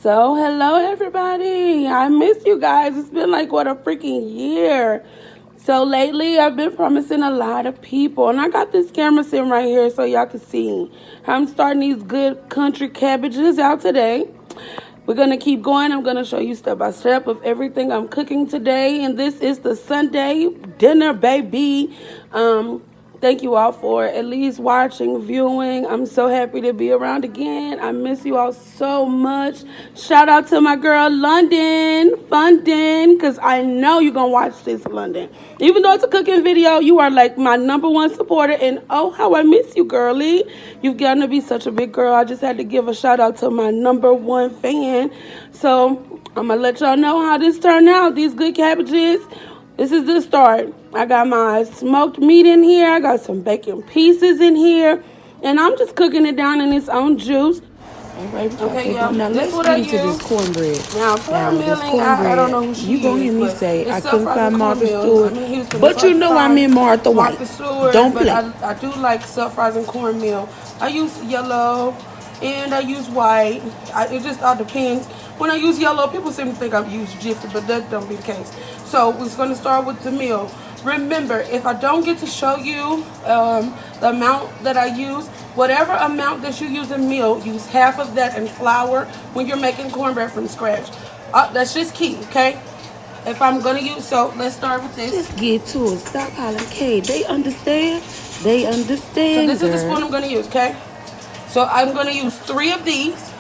So, hello everybody. I miss you guys. It's been like what a freaking year. So lately I've been promising a lot of people, and I got this camera sitting right here so y'all can see. I'm starting these good country cabbages out today. We're gonna keep going. I'm gonna show you step by step of everything I'm cooking today, and this is the Sunday dinner, baby. Thank you all for at least watching, viewing. I'm so happy to be around again. I miss you all so much. Shout out to my girl London, Fundin, because I know you're going to watch this, London. Even though it's a cooking video, you are like my #1 supporter. And oh, how I miss you, girly. You've gotten to be such a big girl. I just had to give a shout out to my #1 fan. So I'm going to let y'all know how this turned out. These good cabbages. This is the start. I got my smoked meat in here. I got some bacon pieces in here. And I'm just cooking it down in its own juice. All right, okay, y'all. now let's get into this cornbread. Now, this cornbread, I don't know who she you gonna is, hear me say I couldn't find Martha Stewart. Stewart, but you know I'm in Martha White. Don't play. I do like self-rising cornmeal. I use yellow and I use white. It just all depends. When I use yellow, people seem to think I use Jiffy, but that don't be the case. So we're going to start with the meal. Remember, if I don't get to show you the amount that I use, whatever amount that you use in meal, use half of that in flour when you're making cornbread from scratch. That's just key, okay? If I'm going to use, so let's start with this. Just get to it. Stop hollering, Kay. They understand. They understand. So this is the spoon I'm going to use, okay? So I'm going to use 3 of these,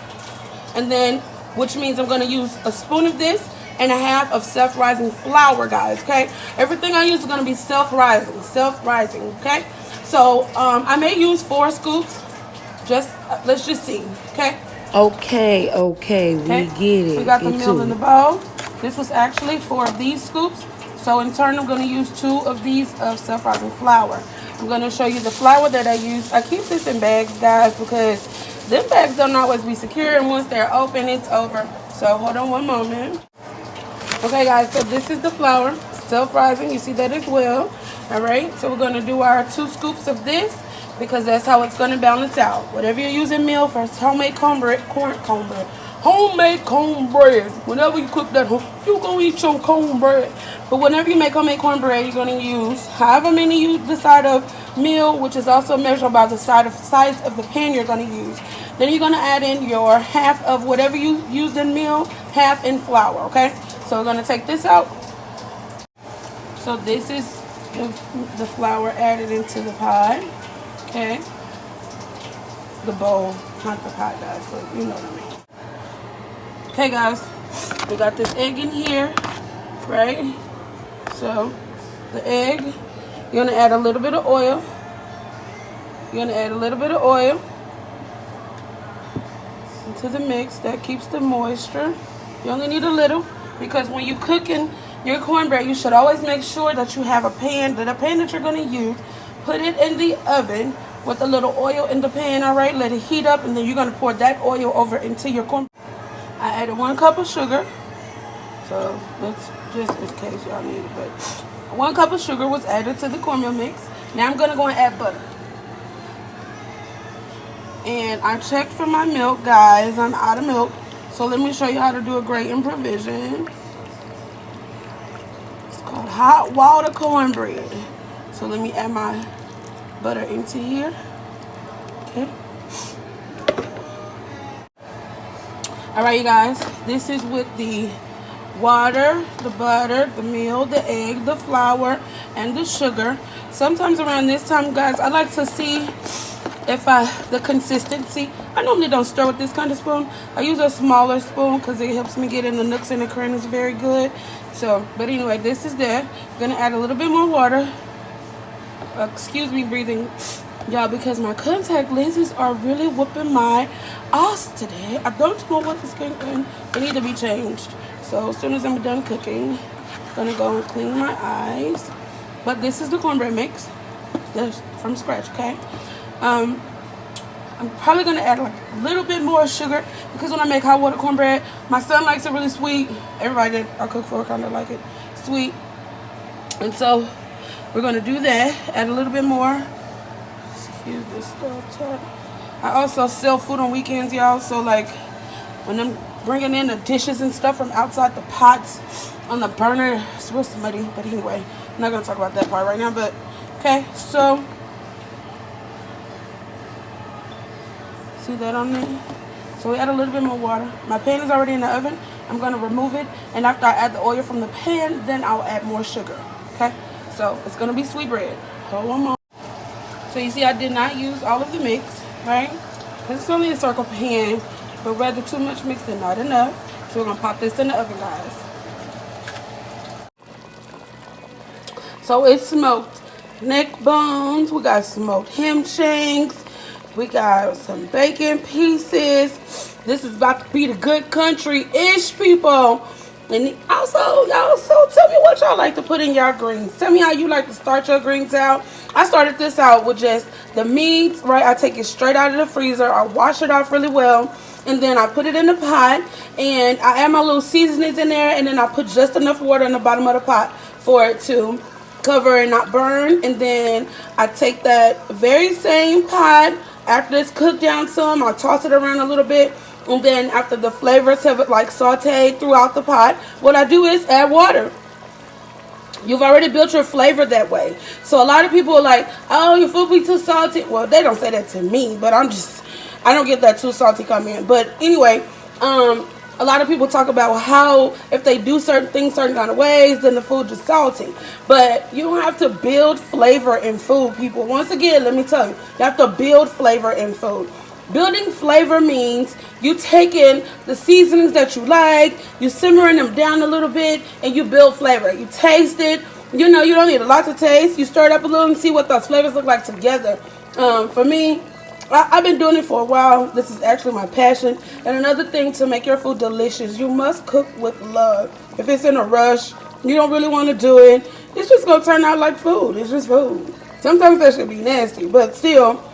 and then, which means I'm going to use a spoon of this and a half of self-rising flour, guys, okay? Everything I use is going to be self-rising, okay? So I may use 4 scoops. Let's just see, okay? Okay, we get it. We got the meal in the bowl. This was actually 4 of these scoops. So in turn, I'm going to use 2 of these of self-rising flour. I'm going to show you the flour that I use. I keep this in bags, guys, because them bags don't always be secure, and once they're open, it's over. So hold on one moment. Okay, guys, so this is the flour, self-rising. You see that as well. All right, so we're going to do our 2 scoops of this because that's how it's going to balance out. Whatever you're using meal for homemade cornbread, homemade cornbread. Whenever you cook that, you're going to eat your cornbread. But whenever you make homemade cornbread, you're going to use however many you decide of meal, which is also measured by the size of the pan you're going to use. Then you're going to add in your half of whatever you used in meal, half in flour, okay? So we're going to take this out. So this is the flour added into the pot, okay? The bowl, not the pot, guys, but you know what I mean. Okay, guys, we got this egg in here, right? So the egg, you're going to add a little bit of oil. You're going to add a little bit of oil into the mix. That keeps the moisture. You only need a little, because when you're cooking your cornbread, you should always make sure that you have a pan that you're going to use. Put it in the oven with a little oil in the pan, all right? Let it heat up, and then you're going to pour that oil over into your cornbread. I added 1 cup of sugar. So that's just in case y'all need it. But 1 cup of sugar was added to the cornmeal mix. Now I'm going to go and add butter. And I checked for my milk, guys. I'm out of milk. So let me show you how to do a great improvisation. It's called hot water cornbread. So let me add my butter into here. Okay. Alright, you guys. This is with the water, the butter, the meal, the egg, the flour, and the sugar. Sometimes around this time, guys, I like to see the consistency. I normally don't stir with this kind of spoon. I use a smaller spoon because it helps me get in the nooks and the crannies very good. So, but anyway, this is there. I'm gonna add a little bit more water. Excuse me breathing, y'all, because my contact lenses are really whooping my ass today. I don't know what is going on. They need to be changed. So as soon as I'm done cooking, I'm gonna go and clean my eyes. But this is the cornbread mix. That's from scratch, okay? I'm probably going to add like a little bit more sugar because when I make hot water cornbread, my son likes it really sweet. Everybody that I cook for kind of like it sweet. And so we're going to do that. Add a little bit more. Excuse this stuff. I also sell food on weekends, y'all. So like when I'm bringing in the dishes and stuff from outside the pots on the burner. It's real smutty, but anyway, I'm not gonna talk about that part right now. But okay, so see that on there? So we add a little bit more water. My pan is already in the oven. I'm gonna remove it, and after I add the oil from the pan, then I'll add more sugar. Okay, so it's gonna be sweetbread. Hold on. So you see I did not use all of the mix, right? Because it's only a circle pan, but rather too much mix than not enough. So we're going to pop this in the oven, guys. So it's smoked neck bones. We got smoked ham shanks. We got some bacon pieces. This is about to be the good country-ish, people. And also, y'all, so tell me what y'all like to put in your greens. Tell me how you like to start your greens out. I started this out with just the meats, right? I take it straight out of the freezer. I wash it off really well. And then I put it in the pot. And I add my little seasonings in there. And then I put just enough water in the bottom of the pot for it to cover and not burn. And then I take that very same pot. After it's cooked down some, I toss it around a little bit. And then after the flavors have like sauteed throughout the pot, what I do is add water. You've already built your flavor that way. So a lot of people are like, oh, your food be too salty. Well, they don't say that to me, but I don't get that too salty comment. But anyway, a lot of people talk about how if they do certain things certain kind of ways, then the food is salty. But you don't have to build flavor in food, people. Once again, let me tell you, you have to build flavor in food. Building flavor means you taking the seasonings that you like, you simmering them down a little bit, and you build flavor. You taste it. You know, you don't need a lot to taste. You stir it up a little and see what those flavors look like together. For me, I've been doing it for a while. This is actually my passion. And another thing to make your food delicious, you must cook with love. If it's in a rush, you don't really want to do it, it's just going to turn out like food. It's just food. Sometimes that should be nasty, but still,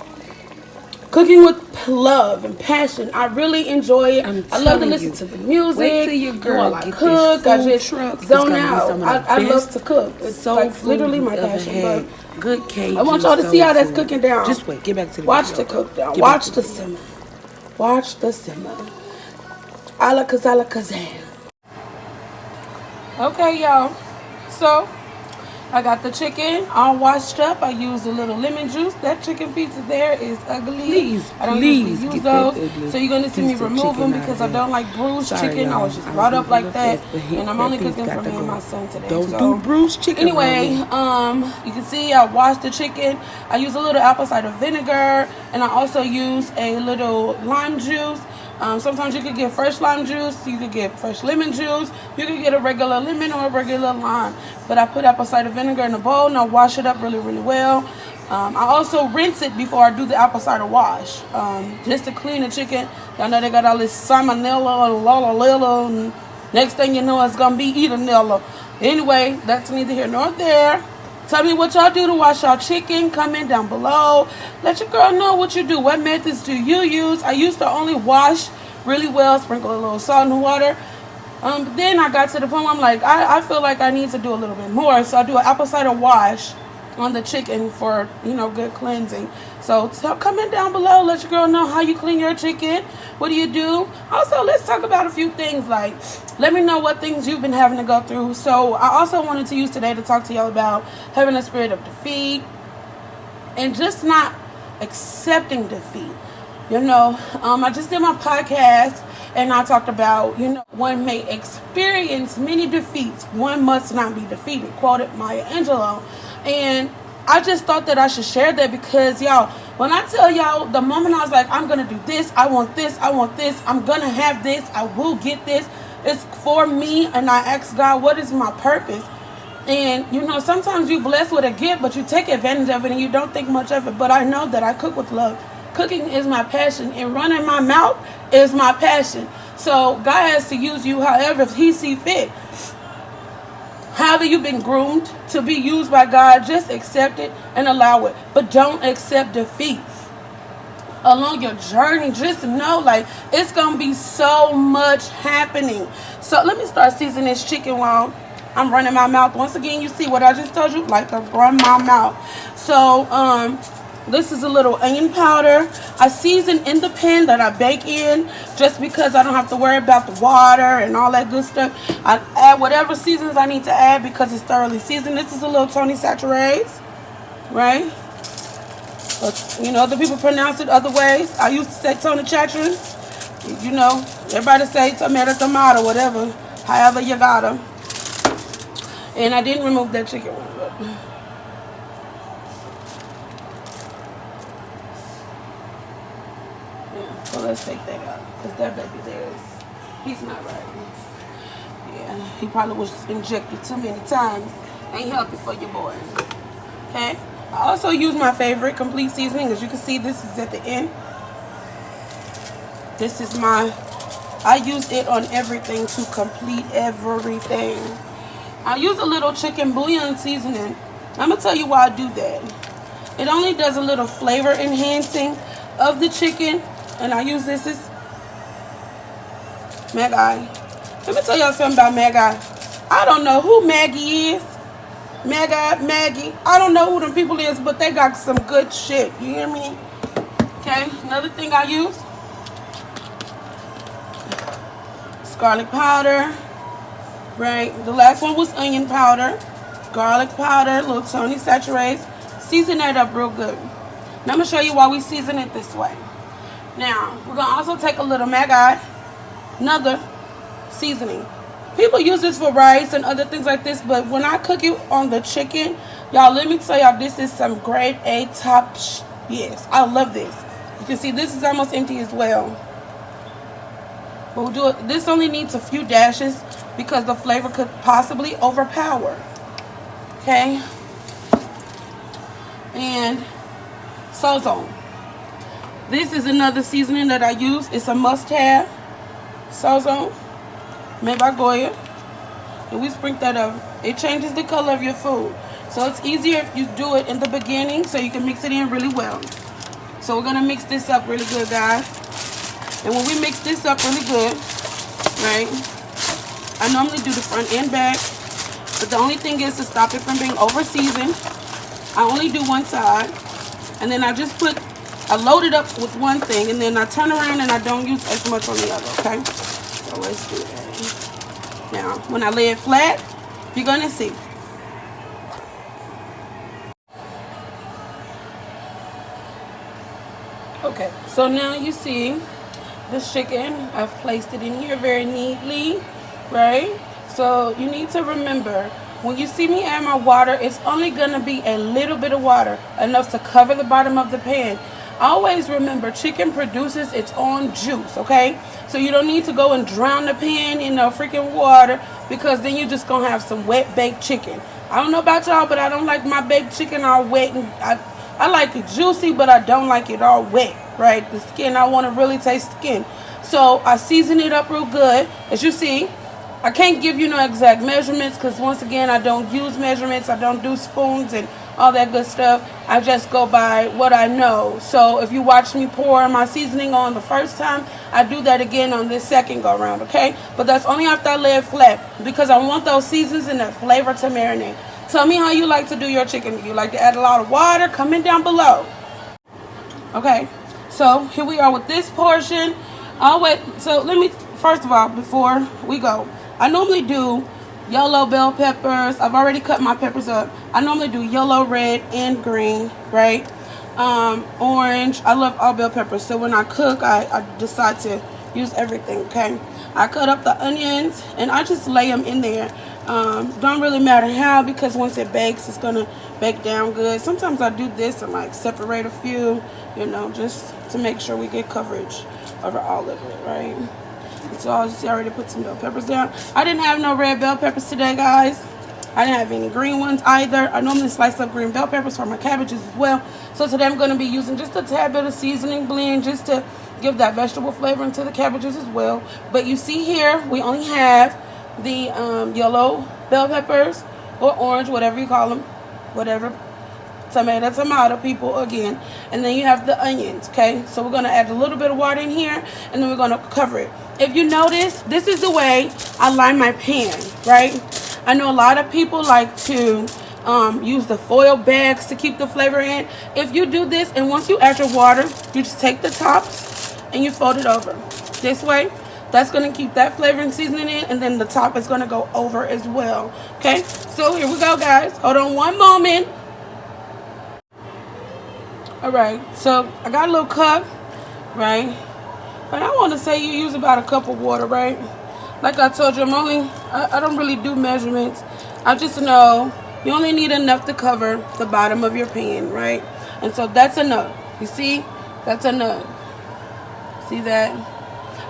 cooking with love and passion, I really enjoy it. I love to listen to the music. Wait till your girl while I get cook. I this just truck. zone out. I love to cook. It's like literally my passion. But good cake. I want y'all to see how that's cooking down. Just wait. Get back to the Watch video. the cook down. Watch the simmer. Watch the simmer. Ala kazam. Okay, y'all. So I got the chicken all washed up. I used a little lemon juice. That chicken pizza there is ugly. I don't usually use those. So you're going to see me remove them because I don't like bruised chicken. I was just brought up like that. And I'm only cooking for me and my son today. Don't do bruised chicken. Anyway, you can see I washed the chicken. I use a little apple cider vinegar. And I also use a little lime juice. Sometimes you could get fresh lime juice, you could get fresh lemon juice, you could get a regular lemon or a regular lime. But I put apple cider vinegar in a bowl and I wash it up really, really well. I also rinse it before I do the apple cider wash, just to clean the chicken. Y'all know they got all this salmonella and lalala, and next thing you know it's going to be eatanella. Anyway, that's neither here nor there. Tell me what y'all do to wash y'all chicken. Comment down below. Let your girl know what you do. What methods do you use? I used to only wash really well, sprinkle a little salt in the water. But then I got to the point where I'm like, I feel like I need to do a little bit more. So I do an apple cider wash on the chicken for, you know, good cleansing. So comment down below. Let your girl know how you clean your chicken. What do you do? Also, let's talk about a few things. Like, let me know what things you've been having to go through. So I also wanted to use today to talk to y'all about having a spirit of defeat and just not accepting defeat. You know, I just did my podcast and I talked about, you know, one may experience many defeats. One must not be defeated. Quoted Maya Angelou. And I just thought that I should share that because, y'all, when I tell y'all, the moment I was like, I'm going to do this, I want this, I'm going to have this, I will get this, it's for me, and I ask God, what is my purpose? And, you know, sometimes you're blessed with a gift, but you take advantage of it and you don't think much of it. But I know that I cook with love. Cooking is my passion, and running my mouth is my passion. So God has to use you however He sees fit. However you've been groomed to be used by God, just accept it and allow it. But don't accept defeat. Along your journey, just know, like, it's going to be so much happening. So let me start seasoning this chicken while I'm running my mouth. Once again, you see what I just told you? Like to run my mouth. So This is a little onion powder. I season in the pan that I bake in just because I don't have to worry about the water and all that good stuff. I add whatever seasons I need to add because it's thoroughly seasoned. This is a little Tony Saturates, right? But, you know, other people pronounce it other ways. I used to say Tony Chatrins. You know, everybody say tomato, whatever, however you got them. And I didn't remove that chicken one, but... yeah, so let's take that out, because that baby there is, he's not right. Yeah, he probably was injected too many times. Ain't healthy for your boy. Okay? I also use my favorite complete seasoning. As you can see, this is at the end. This is I use it on everything to complete everything. I use a little chicken bouillon seasoning. I'm going to tell you why I do that. It only does a little flavor enhancing of the chicken. And I use this as Maggie. Let me tell y'all something about Maggie. I don't know who Maggie is. Maggie. I don't know who them people is, but they got some good shit. You hear me? Okay. Another thing I use. Garlic powder, right? The last one was onion powder, garlic powder, little Tony Saturates. Season that up real good. Now I'm gonna show you why we season it this way. Now we're gonna also take a little Maggi, another seasoning. People use this for rice and other things like this, but when I cook it on the chicken, y'all, let me tell y'all, this is some grade A top. Yes, I love this. You can see this is almost empty as well. But we'll do it. This only needs a few dashes because the flavor could possibly overpower. Okay. And Sozone. This is another seasoning that I use. It's a must-have. Sozone, made by Goya. And we sprinkle that up. It changes the color of your food. So it's easier if you do it in the beginning so you can mix it in really well. So we're going to mix this up really good, guys. And when we mix this up really good, right, I normally do the front and back, but the only thing is to stop it from being over seasoned. I only do one side, and then I load it up with one thing, and then I turn around and I don't use as much on the other, okay? So let's do that. Now, when I lay it flat, you're going to see. Okay, so now you see this chicken. I've placed it in here very neatly, right? So you need to remember, when you see me add my water, it's only going to be a little bit of water, enough to cover the bottom of the pan. Always remember, chicken produces its own juice, okay? So you don't need to go and drown the pan in no freaking water, because then you're just going to have some wet baked chicken. I don't know about y'all, but I don't like my baked chicken all wet. And I like it juicy, but I don't like it all wet. Right, the skin, I want to really taste skin. So I season it up real good. As you see, I can't give you no exact measurements because once again, I don't use measurements. I don't do spoons and all that good stuff. I just go by what I know. So if you watch me pour my seasoning on the first time, I do that again on this second go around, okay? But that's only after I lay it flat because I want those seasons and that flavor to marinate. Tell me how you like to do your chicken. Do you like to add a lot of water? Comment down below. Okay. So here we are with this portion. So let me, first of all, before we go, I normally do yellow bell peppers. I've already cut my peppers up. I normally do yellow, red, and green, right? Orange. I love all bell peppers. So when I cook, I decide to use everything, okay? I cut up the onions and I just lay them in there. Don't really matter how, because once it bakes, it's gonna bake down good. Sometimes I do this and like separate a few, you know, just to make sure we get coverage over all of it, right? So I just already put some bell peppers down. I didn't have no red bell peppers today, guys. I didn't have any green ones either. I normally slice up green bell peppers for my cabbages as well. So today I'm going to be using just a tad bit of seasoning blend just to give that vegetable flavor into the cabbages as well. But you see here, we only have the yellow bell peppers or orange, whatever you call them, whatever. Tomato people again. And then you have the onions, okay? So we're going to add a little bit of water in here, and then we're going to cover it. If you notice, this is the way I line my pan, right? I know a lot of people like to use the foil bags to keep the flavor in. If you do this, and once you add your water, you just take the tops and you fold it over this way. That's going to keep that flavor and seasoning in, and then the top is going to go over as well. Okay, so here we go, guys. Hold on one moment. All right, so I got a little cup, right? But I want to say you use about a cup of water, right? Like I told you, I don't really do measurements. I just know you only need enough to cover the bottom of your pan, right? And so that's enough. You see? That's enough. See that?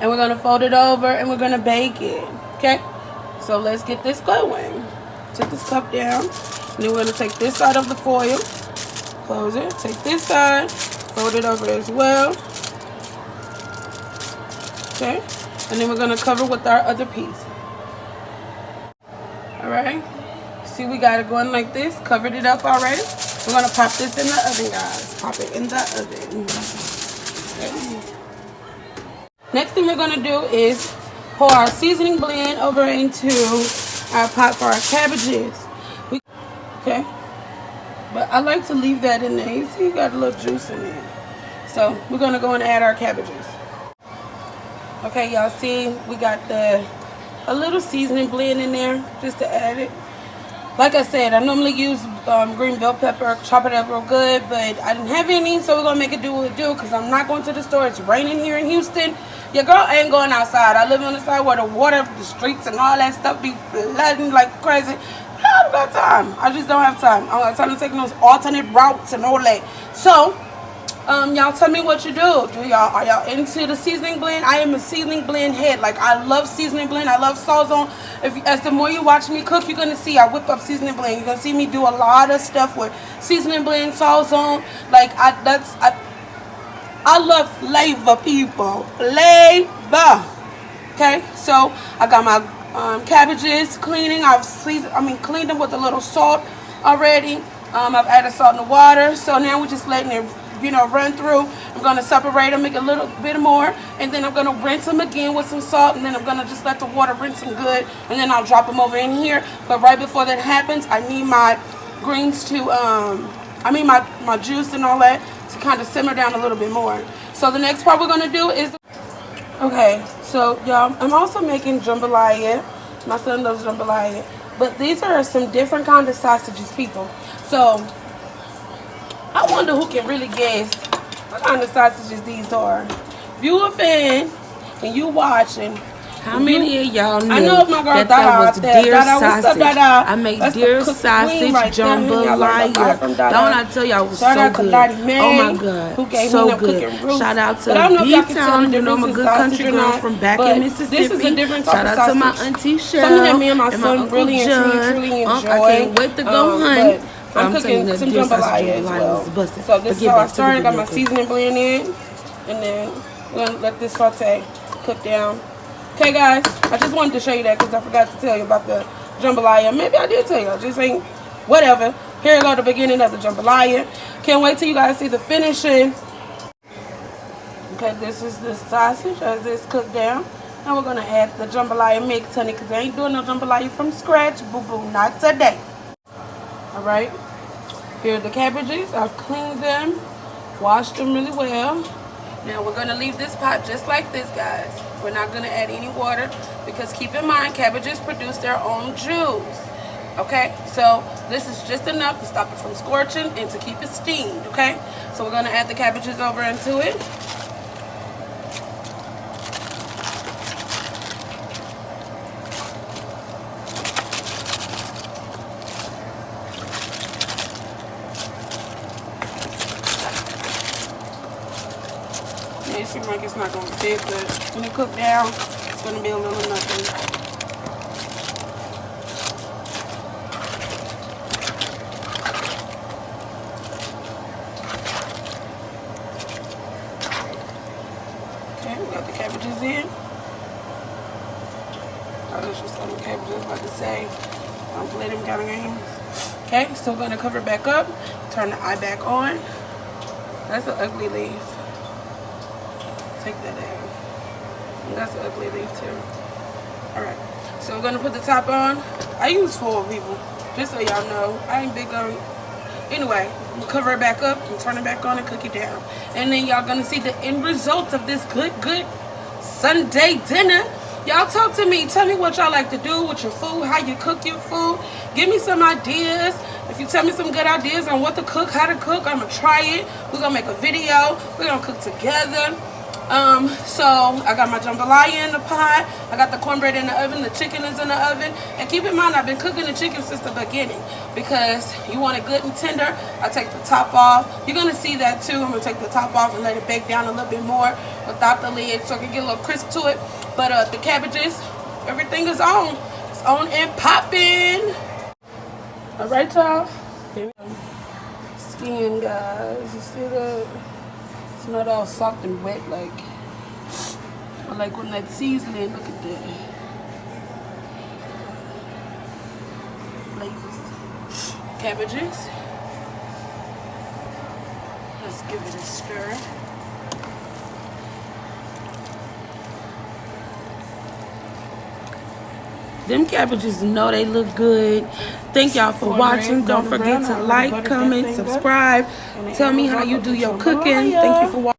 And we're going to fold it over and we're going to bake it. Okay? So let's get this going. Take this cup down. And then we're going to take this side of the foil. Close it. Take this side. Fold it over as well. Okay? And then we're going to cover with our other piece. Alright? See, we got it going like this. Covered it up already. We're going to pop this in the oven, guys. Pop it in the oven. Okay. Next thing we're going to do is pour our seasoning blend over into our pot for our cabbages. Okay? But I like to leave that in there. You see, you got a little juice in there. So we're going to go and add our cabbages. Okay, y'all see, we got a little seasoning blend in there just to add it. Like I said, I normally use green bell pepper, chop it up real good, but I didn't have any, so we're going to make it do what it do because I'm not going to the store. It's raining here in Houston. Your girl ain't going outside. I live on the side where the water, the streets, and all that stuff be flooding like crazy. I don't got time. I just don't have time. I don't have time to take those alternate routes and all that. So, y'all tell me what you do. Are y'all into the seasoning blend? I am a seasoning blend head. Like, I love seasoning blend. I love Salt. As the more you watch me cook, you're gonna see I whip up seasoning blend. You're gonna see me do a lot of stuff with seasoning blend, Salt. Like, I love flavor, people. Flavor. Okay, so I got my cabbages cleaning. Cleaned them with a little salt already. I've added salt in the water. So now we're just letting it, run through. I'm going to separate them, make a little bit more, and then I'm going to rinse them again with some salt, and then I'm going to just let the water rinse them good, and then I'll drop them over in here. But right before that happens, I need my greens to, my juice and all that to kind of simmer down a little bit more. So the next part we're going to do is, okay, so y'all, I'm also making jambalaya. My son loves jambalaya. But these are some different kind of sausages, people. So I wonder who can really guess what kind of sausages these are. If you a fan and you watching, how many of y'all knew I know my girl that was deer Dada, sausage? I make deer sausage jambalaya. Don't I tell y'all it was so good? Oh my God, who gave so me good. Shout out to B-Town, I'm a good country girl from back in Mississippi. This is a different type Shout out to my auntie Cheryl. Something that me and my son really John. truly enjoy. I can't wait to go hunt. I'm cooking some jambalaya as well. So this is how I started. I got my seasoning blend in, and then we're gonna let this saute cook down. Okay, guys, I just wanted to show you that because I forgot to tell you about the jambalaya. Maybe I did tell you, just ain't whatever. Here we go, the beginning of the jambalaya. Can't wait till you guys see the finishing. Okay, this is the sausage as it's cooked down. Now we're gonna add the jambalaya mix, honey, because I ain't doing no jambalaya from scratch. Boo boo, not today. All right, here are the cabbages. I've cleaned them, washed them really well. Now we're gonna leave this pot just like this, guys. We're not gonna add any water because keep in mind, cabbages produce their own juice. Okay, so this is just enough to stop it from scorching and to keep it steamed. Okay, so we're gonna add the cabbages over into it. It seems like it's not going to fit, but when it cook down, it's going to be a little nothing. Okay, we got the cabbages in. I was just on the cabbages, like to say, don't play them kind of games. Okay, so we're going to cover it back up, turn the eye back on. That's an ugly leaf. Take that out. And that's an ugly leaf too. Alright, so we're going to put the top on. I use 4 people. Just so y'all know, I ain't big on. Anyway, I'm gonna cover it back up and turn it back on and cook it down. And then y'all gonna see the end result of this good Sunday dinner. Y'all talk to me. Tell me what y'all like to do with your food, how you cook your food. Give me some ideas. If you tell me some good ideas on what to cook, how to cook, I'm gonna try it. We're gonna make a video. We're gonna cook together. So I got my jambalaya in the pot. I got the cornbread in the oven. The chicken is in the oven. And keep in mind, I've been cooking the chicken since the beginning because you want it good and tender. I take the top off. You're gonna see that too. I'm gonna take the top off and let it bake down a little bit more without the lid so I can get a little crisp to it. But the cabbages, everything is on. It's on and popping. All right, y'all. Skin, guys. You see that? It's not all soft and wet like when that seasoning. Look at that. Flavors. Cabbages. Let's give it a stir. Them cabbages, know they look good. Thank y'all for watching. Don't forget to like, comment, subscribe. Tell me how you do your cooking. Thank you for watching.